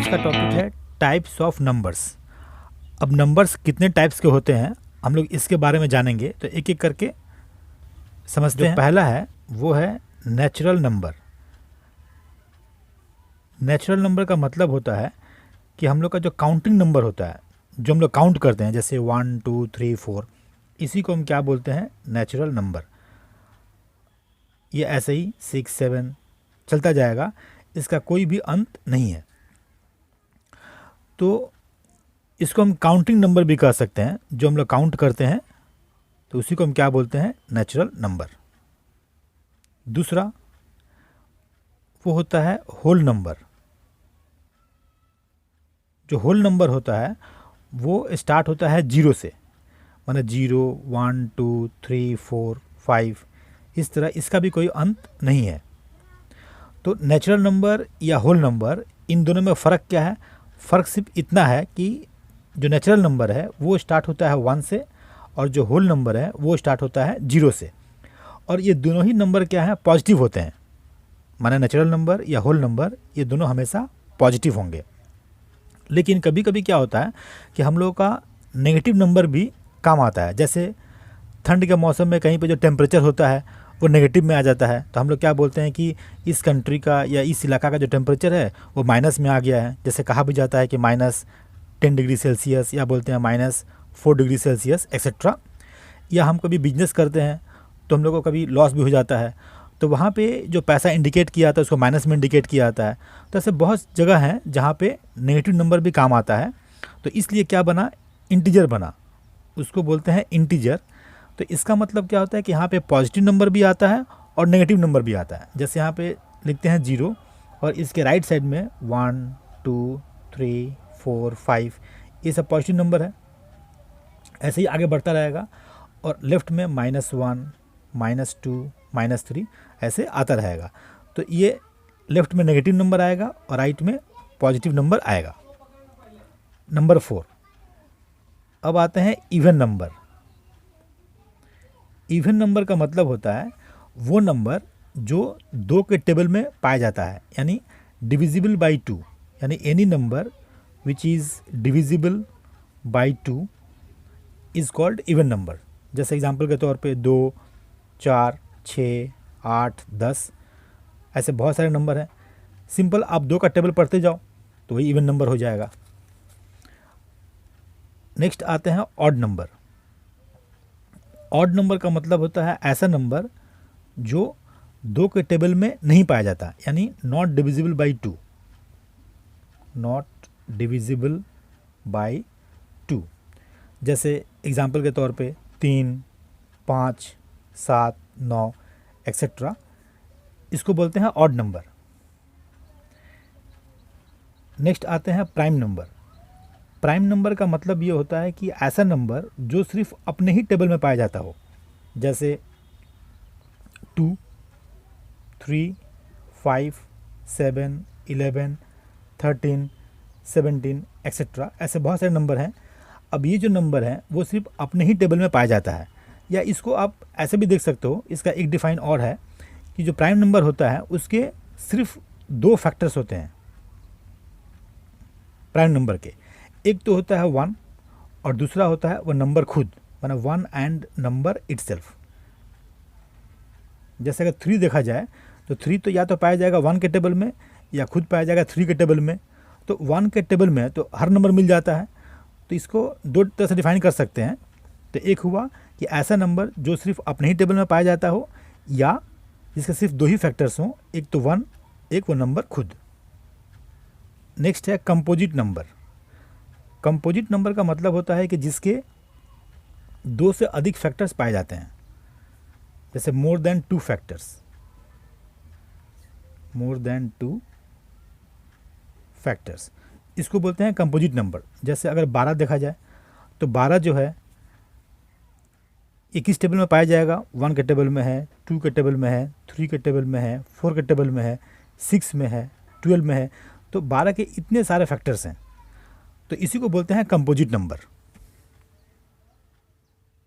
आज का टॉपिक है टाइप्स ऑफ नंबर्स। अब नंबर्स कितने टाइप्स के होते हैं हम लोग इसके बारे में जानेंगे, तो एक एक करके समझते हैं। पहला है वो है नेचुरल नंबर। नेचुरल नंबर का मतलब होता है कि हम लोग का जो काउंटिंग नंबर होता है, जो हम लोग काउंट करते हैं, जैसे 1 2 3 4, इसी को हम क्या बोलते हैं? Natural number. ये ऐसे ही 6 7 चलता जाएगा, इसका कोई भी अंत नहीं है। तो इसको हम काउंटिंग नंबर भी कह सकते हैं। जो हम लोग काउंट करते हैं तो उसी को हम क्या बोलते हैं? Natural number. दूसरा वो होता है होल नंबर। जो होल नंबर होता है वो स्टार्ट होता है 0 से, माने 0 1 2 3 4 5, इस तरह इसका भी कोई अंत नहीं है। तो नेचुरल नंबर या होल नंबर, इन दोनों में फ़र्क क्या है? फ़र्क सिर्फ इतना है कि जो नेचुरल नंबर है वो स्टार्ट होता है 1 से, और जो होल नंबर है वो स्टार्ट होता है 0 से। और ये दोनों ही नंबर क्या है? पॉजिटिव होते हैं। माने नेचुरल नंबर या होल नंबर, ये दोनों हमेशा पॉजिटिव होंगे। लेकिन कभी कभी क्या होता है कि हम लोगों का नेगेटिव नंबर भी काम आता है। जैसे ठंड के मौसम में कहीं पे जो टेम्परेचर होता है वो नेगेटिव में आ जाता है, तो हम लोग क्या बोलते हैं कि इस कंट्री का या इस इलाका का जो टेम्परेचर है वो माइनस में आ गया है। जैसे कहा भी जाता है कि -10 डिग्री सेल्सियस, या बोलते हैं -4 डिग्री सेल्सियस एक्सेट्रा। या हम कभी बिजनेस करते हैं तो हम लोग को कभी लॉस भी हो जाता है, तो वहाँ पे जो पैसा इंडिकेट किया जाता है उसको माइनस में इंडिकेट किया जाता है। तो ऐसे बहुत जगह हैं जहाँ पे नेगेटिव नंबर भी काम आता है। तो इसलिए क्या बना? इंटीजर बना, उसको बोलते हैं इंटीजर। तो इसका मतलब क्या होता है कि यहाँ पे पॉजिटिव नंबर भी आता है और नेगेटिव नंबर भी आता है। जैसे यहाँ पे लिखते हैं 0, और इसके राइट साइड में 1 2 3 4 5, ये सब पॉजिटिव नंबर है। ऐसे ही आगे बढ़ता रहेगा, और लेफ्ट में -1 -2 -3 ऐसे आता रहेगा। तो ये लेफ्ट में नेगेटिव नंबर आएगा और राइट में पॉजिटिव नंबर आएगा। नंबर 4, अब आते हैं इवन नंबर। इवन नंबर का मतलब होता है वो नंबर जो 2 के टेबल में पाया जाता है, यानी डिविजिबल बाई 2, यानी any number which is divisible by 2 is called even number. जैसे एग्जांपल के तौर पे 2 4 6 8 10, ऐसे बहुत सारे नंबर हैं। सिंपल आप 2 का टेबल पढ़ते जाओ तो वही इवन नंबर हो जाएगा। नेक्स्ट आते हैं ऑड नंबर। ऑड नंबर का मतलब होता है ऐसा नंबर जो 2 के टेबल में नहीं पाया जाता, यानी not divisible by 2, not divisible by 2। जैसे एग्जांपल के तौर पे 3 5 7 9 एक्सेट्रा, इसको बोलते हैं ऑड नंबर। नेक्स्ट आते हैं प्राइम नंबर। प्राइम नंबर का मतलब ये होता है कि ऐसा नंबर जो सिर्फ अपने ही टेबल में पाया जाता हो। जैसे 2 3 5 7 11 13 17 एक्सेट्रा, ऐसे बहुत सारे नंबर हैं। अब ये जो नंबर हैं वो सिर्फ अपने ही टेबल में पाया जाता है। या इसको आप ऐसे भी देख सकते हो, इसका एक डिफ़ाइन और है कि जो प्राइम नंबर होता है उसके सिर्फ 2 फैक्टर्स होते हैं प्राइम नंबर के। एक तो होता है 1, और दूसरा होता है वो नंबर खुद, माना 1 एंड नंबर इटसेल्फ। जैसे अगर 3 देखा जाए तो 3 तो या तो पाया जाएगा 1 के टेबल में, या खुद पाया जाएगा 3 के टेबल में। तो 1 के टेबल में तो हर नंबर मिल जाता है, तो इसको 2 तरह से डिफाइन कर सकते हैं। तो एक हुआ कि ऐसा नंबर जो सिर्फ अपने ही टेबल में पाया जाता हो, या जिसके सिर्फ 2 ही फैक्टर्स हों, एक तो 1, एक वो नंबर खुद। नेक्स्ट है कंपोजिट नंबर। कंपोजिट नंबर का मतलब होता है कि जिसके 2 से अधिक फैक्टर्स पाए जाते हैं। जैसे more than 2 factors, more than 2 factors, इसको बोलते हैं कंपोजिट नंबर। जैसे अगर 12 देखा जाए तो 12 जो है 21 टेबल में पाया जाएगा। 1 के टेबल में है, 2 के टेबल में है, 3 के टेबल में है, 4 के टेबल में है, 6 में है, 12 में है। तो 12 के इतने सारे फैक्टर्स हैं, तो इसी को बोलते हैं कंपोजिट नंबर।